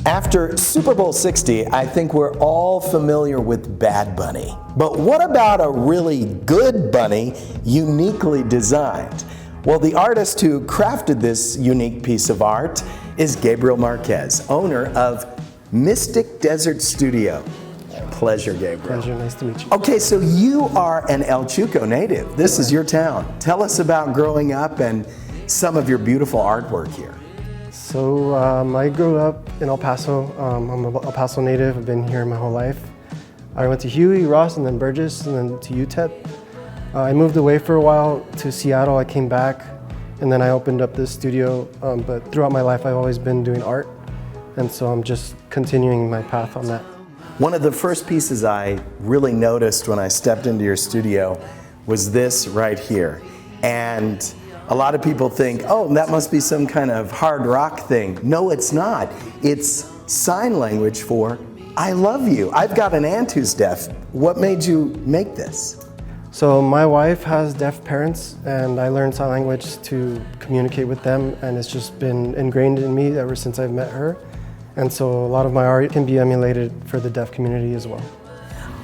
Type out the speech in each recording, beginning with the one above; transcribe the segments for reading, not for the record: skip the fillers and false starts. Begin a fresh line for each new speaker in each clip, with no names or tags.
After Super Bowl 60, I think we're all familiar with Bad Bunny. But what about a really good bunny, uniquely designed? Well, the artist who crafted this unique piece of art is Gabriel Marquez, owner of Mystic Desert Studio. Pleasure, Gabriel.
Pleasure, nice to meet you.
Okay, so you are an El Chuco native. This is your town. Tell us about growing up and some of your beautiful artwork here.
So I grew up in El Paso. I'm an El Paso native. I've been here my whole life. I went to Huey, Ross, and then Burgess, and then to UTEP. I moved away for a while to Seattle. I came back, and then I opened up this studio. But throughout my life, I've always been doing art, and so I'm just continuing my path on that.
One of the first pieces I really noticed when I stepped into your studio was this right here. And a lot of people think, oh, that must be some kind of hard rock thing. No, it's not. It's sign language for I love you. I've got an aunt who's deaf. What made you make this?
So my wife has deaf parents, and I learned sign language to communicate with them, and it's just been ingrained in me ever since I've met her. And so a lot of my art can be emulated for the deaf community as well.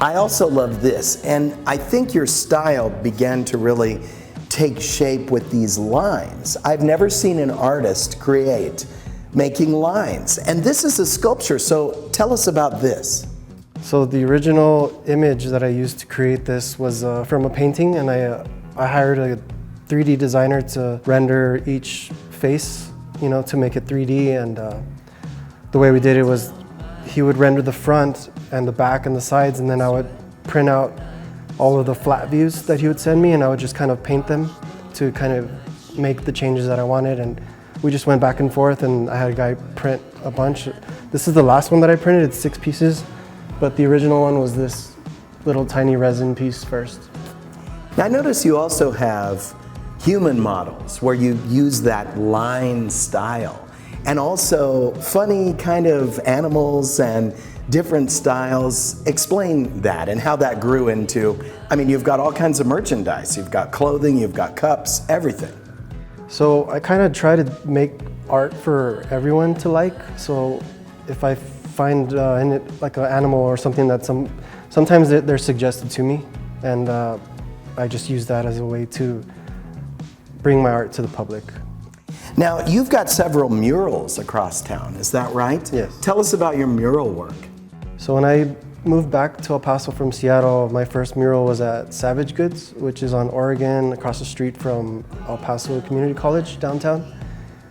I also love this, and I think your style began to really take shape with these lines. I've never seen an artist create making lines, and this is a sculpture, so tell us about this.
So the original image that I used to create this was from a painting, and I hired a 3D designer to render each face, to make it 3D, and the way we did it was he would render the front and the back and the sides, and then I would print out all of the flat views that he would send me, and I would just kind of paint them to kind of make the changes that I wanted. And we just went back and forth, and I had a guy print a bunch. This is the last one that I printed. It's 6 pieces, but the original one was this little tiny resin piece first.
Now I notice you also have human models where you use that line style, and also funny kind of animals and different styles. Explain that and how that grew into, you've got all kinds of merchandise. You've got clothing, you've got cups, everything.
So I kind of try to make art for everyone to like. So if I find in it like an animal or something that sometimes they're suggested to me, and I just use that as a way to bring my art to the public.
Now, you've got several murals across town, is that right?
Yes.
Tell us about your mural work.
So when I moved back to El Paso from Seattle, my first mural was at Savage Goods, which is on Oregon, across the street from El Paso Community College downtown.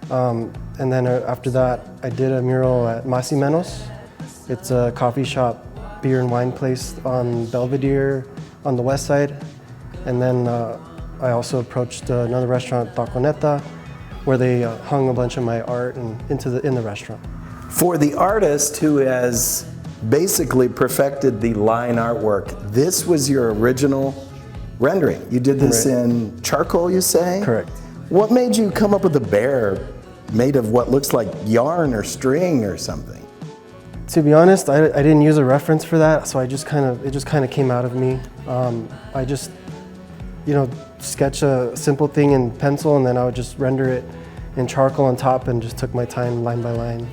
And then after that, I did a mural at Mas y Menos. It's a coffee shop, beer and wine place on Belvedere on the west side. And then I also approached another restaurant, Taco Neta, where they hung a bunch of my art in the restaurant.
For the artist who has basically perfected the line artwork, this was your original rendering. You did this in charcoal, you say?
Correct.
What made you come up with a bear made of what looks like yarn or string or something?
To be honest, I didn't use a reference for that, so it just kind of came out of me. I just, sketch a simple thing in pencil, and then I would just render it in charcoal on top, and just took my time line by line.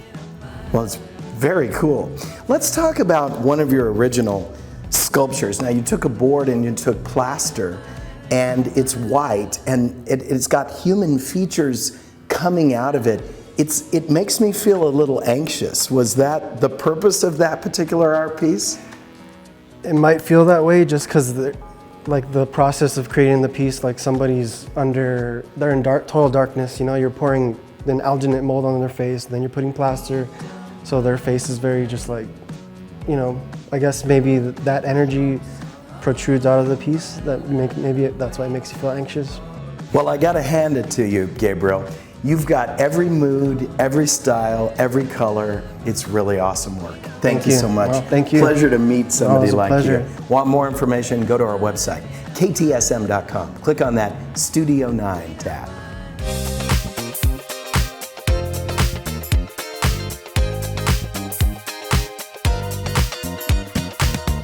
Well, it's very cool. Let's talk about one of your original sculptures. Now, you took a board and you took plaster, and it's white, and it's got human features coming out of it. It makes me feel a little anxious. Was that the purpose of that particular art piece?
It might feel that way just because the process of creating the piece, like they're in total darkness, you're pouring an alginate mold on their face, then you're putting plaster, so their face is very just I guess maybe that energy protrudes out of the piece, maybe that's why it makes you feel anxious.
Well, I gotta hand it to you, Gabriel. You've got every mood, every style, every color. It's really awesome work. Thank you so much.
Well, thank you.
Pleasure to meet somebody like
pleasure.
you. Want more information? Go to our website, ktsm.com. Click on that Studio 9 tab.